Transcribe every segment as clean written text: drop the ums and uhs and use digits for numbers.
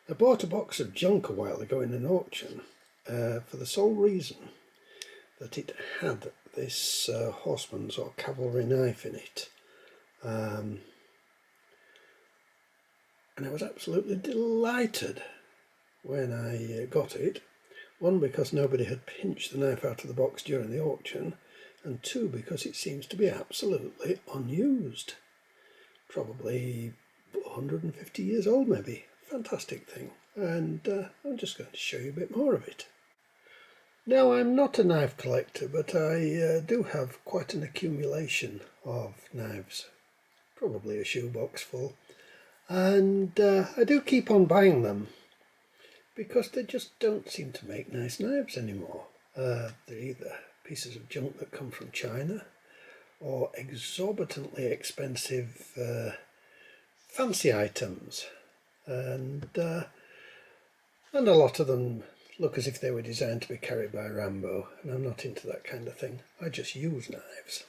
I bought a box of junk a while ago in an auction for the sole reason that it had this Horseman's or cavalry knife in it. And I was absolutely delighted when I got it. One, because nobody had pinched the knife out of the box during the auction, and two, because it seems to be absolutely unused. Probably 150 years old maybe. Fantastic thing. And I'm just going to show you a bit more of it. Now, I'm not a knife collector, but I do have quite an accumulation of knives. Probably a shoebox full. And I do keep on buying them because they just don't seem to make nice knives anymore. They're either pieces of junk that come from China or exorbitantly expensive fancy items, and a lot of them look as if they were designed to be carried by Rambo, and I'm not into that kind of thing. I just use knives.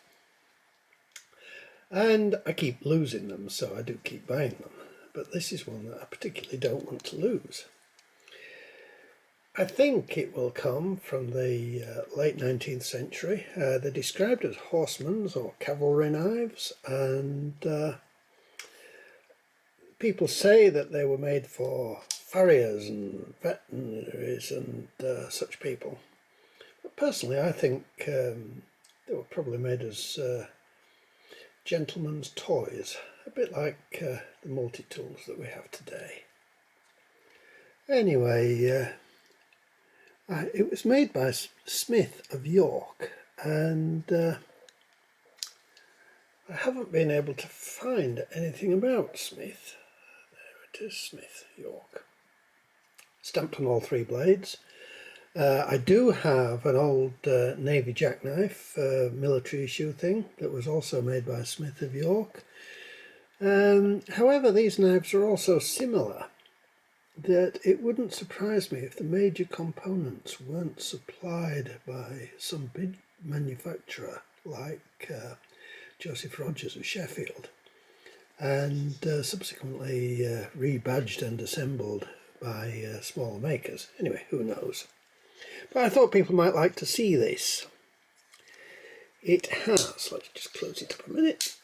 And I keep losing them, so I do keep buying them. But this is one that I particularly don't want to lose. I think it will come from the late 19th century. They're described as horsemen's or cavalry knives, and people say that they were made for farriers and veterinaries and such people. But personally, I think they were probably made as gentlemen's toys, a bit like the multi-tools that we have today. Anyway, it was made by Smith of York, and I haven't been able to find anything about Smith. There it is, Smith, York. Stamped on all three blades. I do have an old Navy jackknife, military issue thing, that was also made by Smith of York. However, these knives are also similar that it wouldn't surprise me if the major components weren't supplied by some big manufacturer like Joseph Rogers of Sheffield, and subsequently rebadged and assembled by smaller makers. Anyway, who knows? But I thought people might like to see this. It has, let's just close it up a minute,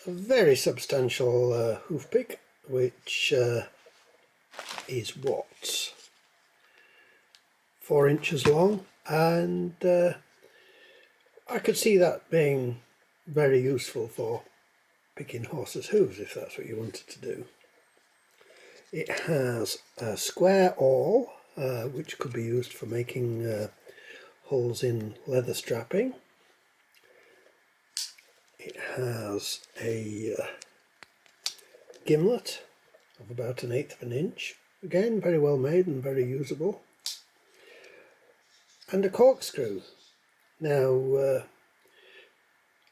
a very substantial hoof pick, which is what, 4 inches long, and I could see that being very useful for picking horses' hooves if that's what you wanted to do. It has a square awl, which could be used for making holes in leather strapping. It has a gimlet of about 1/8 of an inch, again very well made and very usable, and a corkscrew. Now,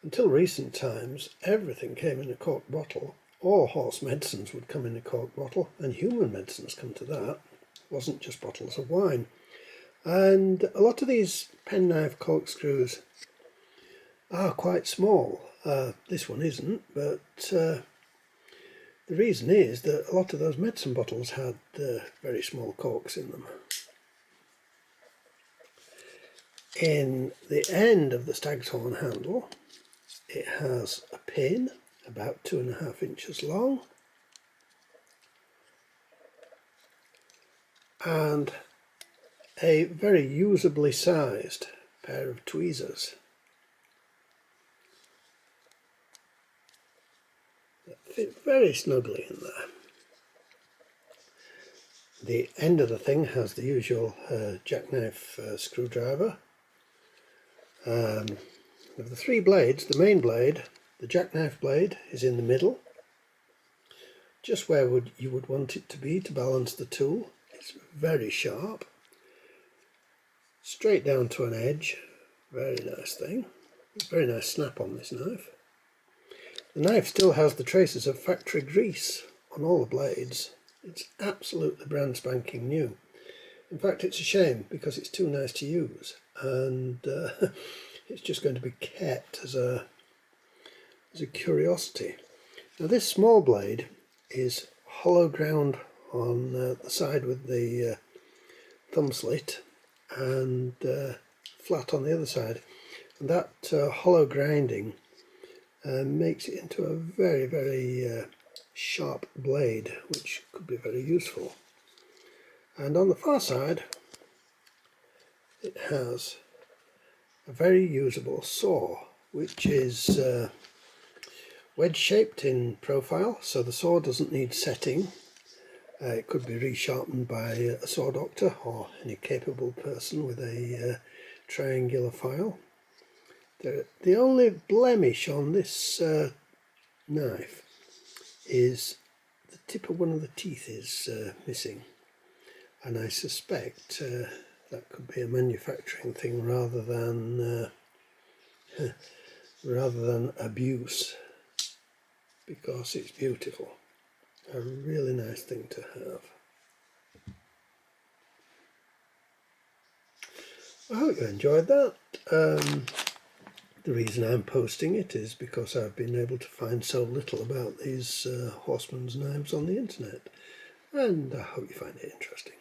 until recent times, everything came in a cork bottle. All horse medicines would come in a cork bottle, and human medicines come to that. It wasn't just bottles of wine. And a lot of these penknife corkscrews are quite small. This one isn't, but the reason is that a lot of those medicine bottles had very small corks in them. In the end of the stag's horn handle, it has a pin about 2.5 inches long, and a very usably sized pair of tweezers that fit very snugly in there. The end of the thing has the usual jackknife screwdriver. Of the 3 blades, the main blade, the jackknife blade, is in the middle, just where you would want it to be to balance the tool. It's very sharp, straight down to an edge. Very nice thing. Very nice snap on this knife. The knife still has the traces of factory grease on all the blades. It's absolutely brand spanking new. In fact, it's a shame because it's too nice to use, and it's just going to be kept as a curiosity. Now, this small blade is hollow ground on the side with the thumb slit and flat on the other side, and that hollow grinding makes it into a very, very sharp blade, which could be very useful. And on the far side it has a very usable saw, which is wedge shaped in profile, so the saw doesn't need setting. It could be resharpened by a saw doctor or any capable person with a triangular file. The only blemish on this knife is the tip of one of the teeth is missing, and I suspect that could be a manufacturing thing rather than abuse, because it's beautiful. A really nice thing to have. I hope you enjoyed that. The reason I'm posting it is because I've been able to find so little about these Horseman's knives on the internet, and I hope you find it interesting.